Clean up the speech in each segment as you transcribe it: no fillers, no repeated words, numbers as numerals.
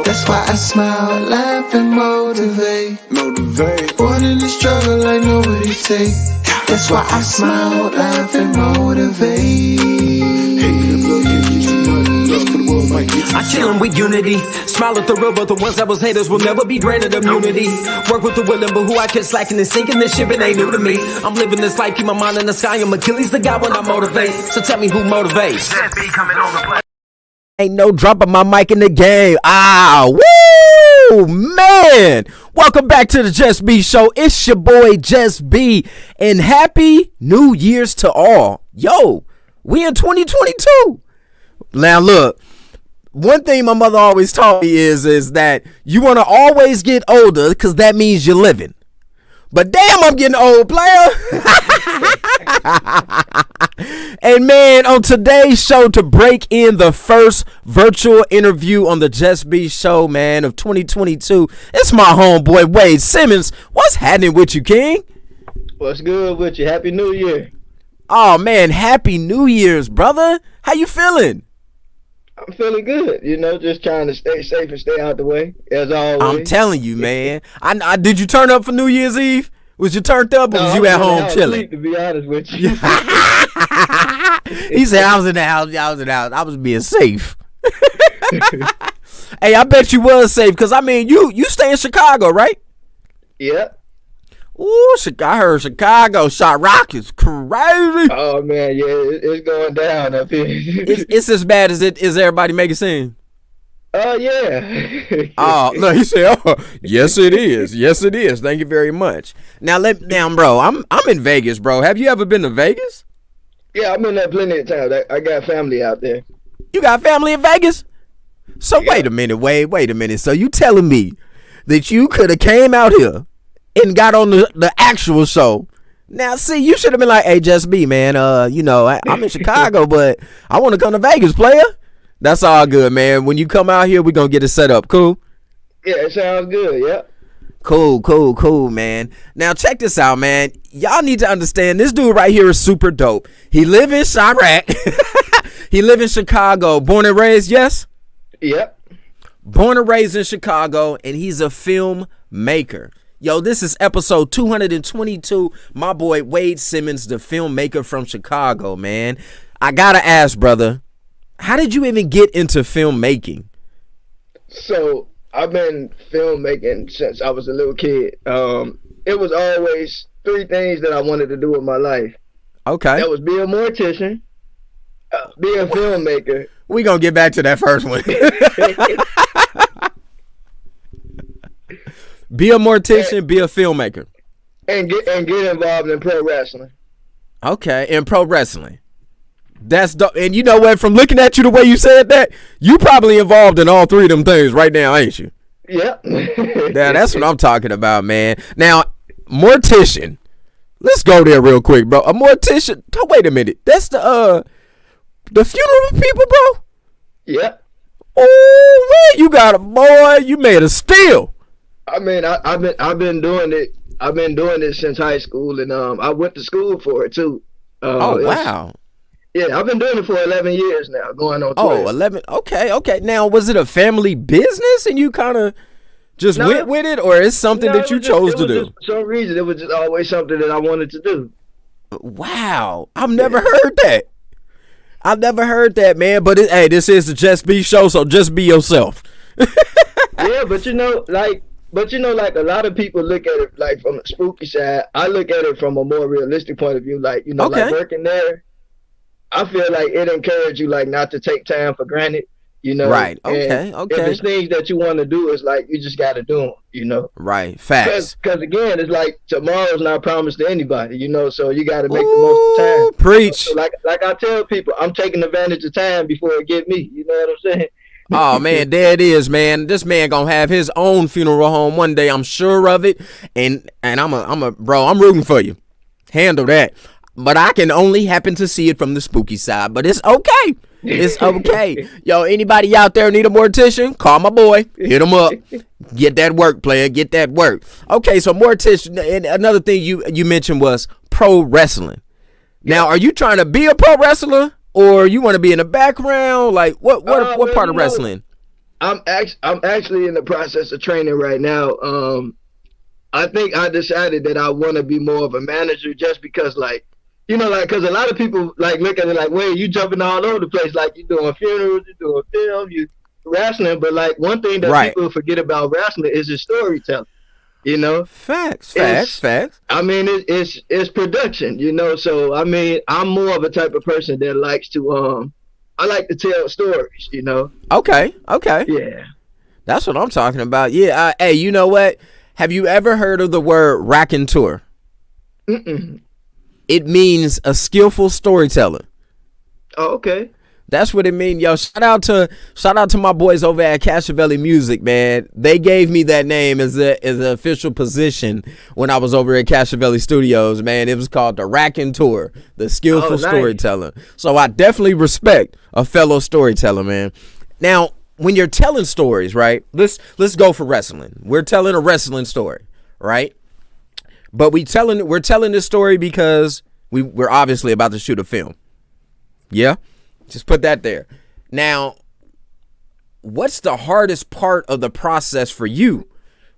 That's why I smile, laugh, and motivate. Born in the struggle, I know what it takes. That's why I smile, laugh, and motivate. I chillin' with unity. Smile at the real, but the ones that was haters will never be granted immunity. Work with the willing, but who I catch slacking and sinking this ship, it ain't new to me. I'm living this life, keep my mind in the sky. I'm Achilles, the guy when I motivate. So tell me who motivates. Ain't no dropping my mic in the game. Woo, man. Welcome back to the Just B Show. It's your boy, Just B. And happy New Year's to all. Yo, we in 2022. Now, look. One thing my mother always taught me is that you want to always get older because that means you're living. But damn, I'm getting old, player. And man, on today's show, to break in the first virtual interview on the Just B Show, man, of 2022, it's my homeboy, Wade Simmons. What's happening with you, King? What's good with you? Happy New Year. Oh, man, Happy New Year's, brother. How you feeling? I'm feeling good, just trying to stay safe and stay out the way, as always. I'm telling you, man. I did you turn up for New Year's Eve? Was you turned up or was you at home chilling? To be honest with you. He said, I was in the house. I was being safe. Hey, I bet you was safe because, I mean, you stay in Chicago, right? Yeah. Ooh, I heard Chicago shot rockets. Crazy. Oh, man, yeah, it's going down up here. It's as bad as everybody make it seem. Oh, yeah. Oh, no, he said, oh, yes, it is. Yes, it is. Thank you very much. Now, bro, I'm in Vegas, bro. Have you ever been to Vegas? Yeah, I've been there plenty of times. I got family out there. You got family in Vegas? So yeah. Wait a minute. So you telling me that you could have came out here and got on the actual show? Now, see, you should have been like, hey, Just B, man, I'm in Chicago, but I want to come to Vegas, player. That's all good, man. When you come out here, we're going to get it set up. Cool? Yeah, it sounds good, yeah. Cool, man. Now, check this out, man. Y'all need to understand, this dude right here is super dope. He live in Chirac. He live in Chicago. Born and raised, yes? Yep. Born and raised in Chicago, and he's a filmmaker. Yo, this is episode 222. My boy, Wade Simmons, the filmmaker from Chicago, man. I gotta ask, brother, how did you even get into filmmaking? So, I've been filmmaking since I was a little kid. It was always three things that I wanted to do with my life. Okay. That was be a mortician, be a filmmaker. We gonna get back to that first one. Be a mortician, be a filmmaker. And get involved in pro wrestling. Okay, in pro wrestling. That's dope. And you know what? From looking at you the way you said that, you probably involved in all three of them things right now, ain't you? Yep. Yeah, that's what I'm talking about, man. Now, mortician. Let's go there real quick, bro. A mortician. Wait a minute. That's the funeral people, bro? Yep. Oh, man, you got a boy. You made a steal. I mean, I've been doing it. I've been doing it since high school, and I went to school for it too. Oh, wow. Yeah, I've been doing it for 11 years now, going on 12. Oh, 11. Okay. Now, was it a family business and you kind of just went with it, or is something that you chose to do? For some reason, it was just always something that I wanted to do. Wow. I've never heard that, man. But hey, this is the Just Be Show, so just be yourself. Yeah, but like a lot of people look at it like from the spooky side. I look at it from a more realistic point of view. Like, like working there, I feel like it encourages you like not to take time for granted, Right. Okay. If it's things that you want to do, it's like you just got to do them, Right. Facts. Because again, it's like tomorrow's not promised to anybody, so you got to make the most of time. Preach. So like I tell people, I'm taking advantage of time before it get me. You know what I'm saying? Oh, man, there it is, man. This man gonna have his own funeral home one day. I'm sure of it. And I'm rooting for you. Handle that. But I can only happen to see it from the spooky side. But it's okay. It's okay. Yo, anybody out there need a mortician? Call my boy. Hit him up. Get that work, player. Get that work. Okay, so mortician. And another thing you mentioned was pro wrestling. Now, are you trying to be a pro wrestler? Or you want to be in the background? Like, what part of wrestling? I'm actually in the process of training right now. I think I decided that I want to be more of a manager, just because, like, you know, like, because a lot of people like look at it like, wait, you jumping all over the place, like you doing funerals, you doing film, you wrestling, but like one thing that people forget about wrestling is the storytelling. You know, facts. I mean, it's production. You know, so I mean, I'm more of a type of person that likes to I like to tell stories. You know. Okay. Yeah. That's what I'm talking about. Yeah. Hey, you know what? Have you ever heard of the word raconteur? Mm-mm. It means a skillful storyteller. Oh, okay. That's what it means, yo. Shout out to my boys over at Cashavelli Music, man. They gave me that name as an official position when I was over at Cashavelli Studios, man. It was called the raconteur, the skillful storyteller. So I definitely respect a fellow storyteller, man. Now, when you're telling stories, right? Let's go for wrestling. We're telling a wrestling story, right? But we're telling this story because we're obviously about to shoot a film. Yeah? Just put that there. Now, what's the hardest part of the process for you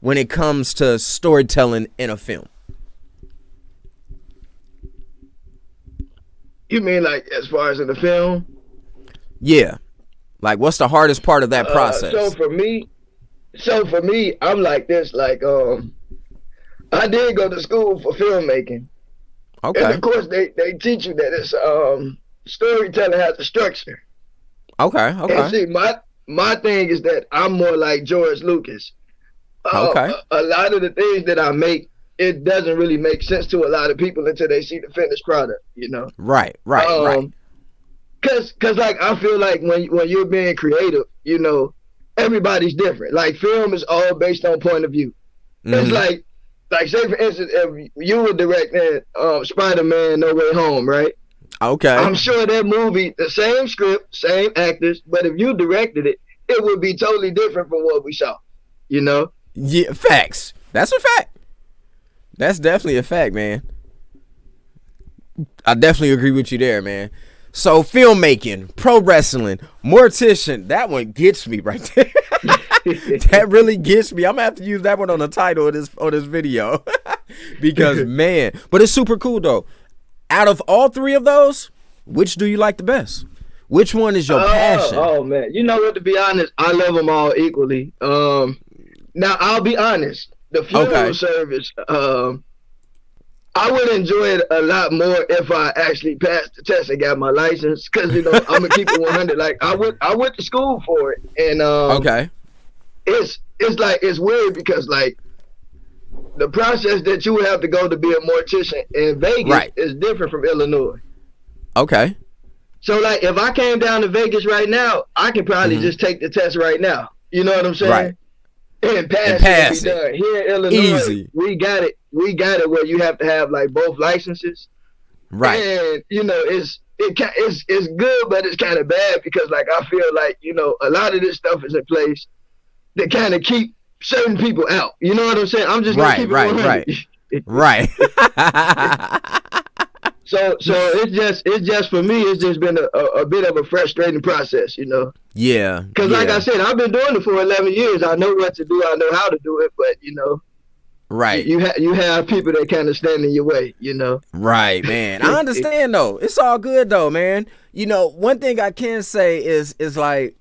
when it comes to storytelling in a film? You mean like as far as in the film? Yeah. Like, what's the hardest part of that process? So for me, I'm like this. Like, I did go to school for filmmaking. Okay. And of course, they teach you that it's storytelling has a structure. Okay. And see, my thing is that I'm more like George Lucas. Okay. A lot of the things that I make, it doesn't really make sense to a lot of people until they see the finished product. You know. Right. Cause like I feel like when you're being creative, you know, everybody's different. Like film is all based on point of view. Mm-hmm. It's like say for instance, if you were directing Spider-Man No Way Home, right? Okay. I'm sure that movie, the same script, same actors, but if you directed it, it would be totally different from what we saw. You know? Yeah, facts. That's a fact. That's definitely a fact, man. I definitely agree with you there, man. So filmmaking, pro wrestling, mortician, that one gets me right there. That really gets me. I'm gonna have to use that one on the title of this video. Because man, but it's super cool though. Out of all three of those, which do you like the best? Which one is your passion? Oh man, you know what? To be honest, I love them all equally. Now I'll be honest. The funeral service, I would enjoy it a lot more if I actually passed the test and got my license. Cause you know I'm gonna keep it 100. Like I went to school for it, and it's weird because like the process that you would have to go to be a mortician in Vegas is different from Illinois. Okay. So like if I came down to Vegas right now, I can probably just take the test right now. You know what I'm saying? Right. And pass it. Done. Here in Illinois, easy. We got it where you have to have like both licenses. Right. And you know it's good, but it's kind of bad because like I feel like you know a lot of this stuff is in place that kind of keep certain people out. You know what I'm saying? I'm just gonna keep it 100. Right. So it's just for me. It's just been a bit of a frustrating process, you know. Yeah. Because like I said, I've been doing it for 11 years. I know what to do. I know how to do it. But you know, right. You have people that kind of stand in your way, you know. Right, man. I understand though. It's all good though, man. You know, one thing I can say is like.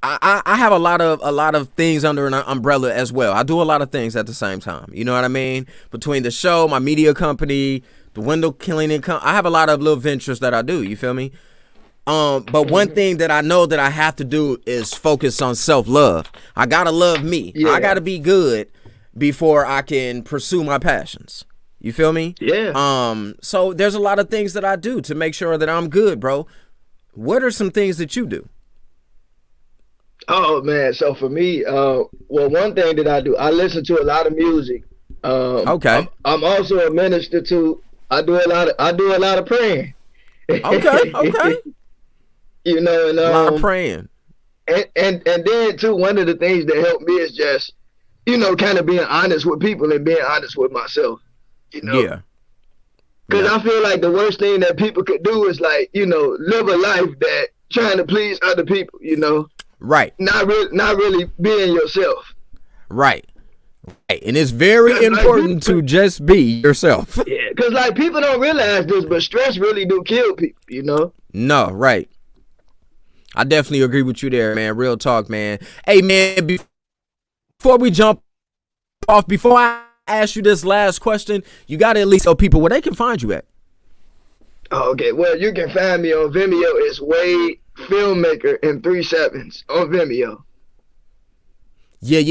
I have a lot of things under an umbrella as well. I do a lot of things at the same time. You know what I mean? Between the show, my media company, the window cleaning company, I have a lot of little ventures that I do. You feel me? But one thing that I know that I have to do is focus on self-love. I gotta love me. Yeah. I gotta be good before I can pursue my passions. You feel me? Yeah. So there's a lot of things that I do to make sure that I'm good, bro. What are some things that you do? Oh man, so for me, well, one thing that I do, I listen to a lot of music. Okay. I'm also a minister too. I do a lot of praying. Okay. You know, and a lot of praying. And then too, one of the things that helped me is just, you know, kind of being honest with people and being honest with myself. You know. Yeah. Because I feel like the worst thing that people could do is like, you know, live a life that trying to please other people, you know. Right. Not really being yourself. Right. Right. And it's very important to just be yourself. Yeah, because like people don't realize this, but stress really do kill people, you know? No, right. I definitely agree with you there, man. Real talk, man. Hey, man, before we jump off, before I ask you this last question, you got to at least tell people where they can find you at. Oh, okay, well, you can find me on Vimeo. It's Wade Filmmaker in 3 sevens on Vimeo. Yeah.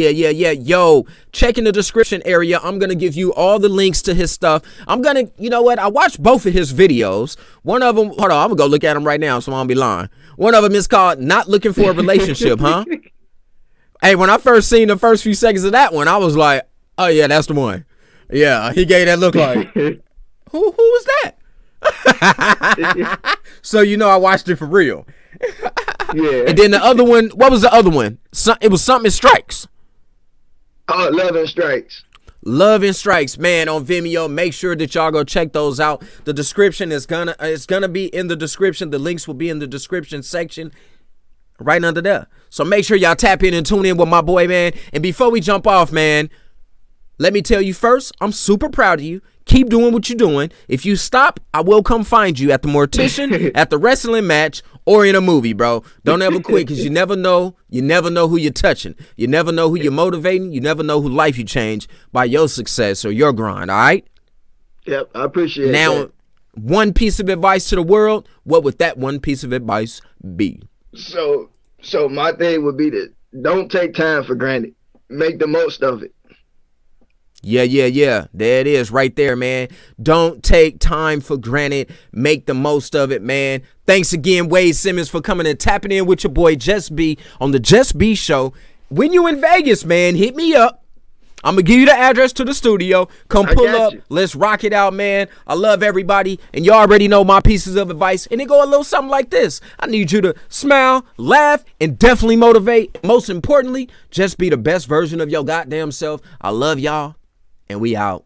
Yo, check in the description area. I'm going to give you all the links to his stuff. I'm going to, you know what? I watched both of his videos. One of them, hold on, I'm going to go look at them right now so I won't be lying. One of them is called Not Looking for a Relationship, huh? Hey, when I first seen the first few seconds of that one, I was like, oh, yeah, that's the one. Yeah, he gave that look like, who was that? So, you know, I watched it for real. Yeah. And then the other one, what was the other one? It was Something Strikes. Oh, Love and Strikes. Love and Strikes, man, on Vimeo. Make sure that y'all go check those out. The description is it's gonna be in the description. The links will be in the description section right under there. So make sure y'all tap in and tune in with my boy, man. And before we jump off, man, let me tell you first, I'm super proud of you. Keep doing what you're doing. If you stop, I will come find you at the mortician, at the wrestling match, or in a movie, bro. Don't ever quit, because you never know. You never know who you're touching. You never know who you're motivating. You never know who life you change by your success or your grind, all right? Yep, I appreciate it. Now, one piece of advice to the world, what would that one piece of advice be? So my thing would be to don't take time for granted. Make the most of it. Yeah. There it is right there, man. Don't take time for granted. Make the most of it, man. Thanks again, Wade Simmons, for coming and tapping in with your boy Just B on the Just B Show. When you in Vegas, man, hit me up. I'm going to give you the address to the studio. Come pull up. You. Let's rock it out, man. I love everybody. And you already know my pieces of advice. And it go a little something like this. I need you to smile, laugh, and definitely motivate. Most importantly, just be the best version of your goddamn self. I love y'all. And we out.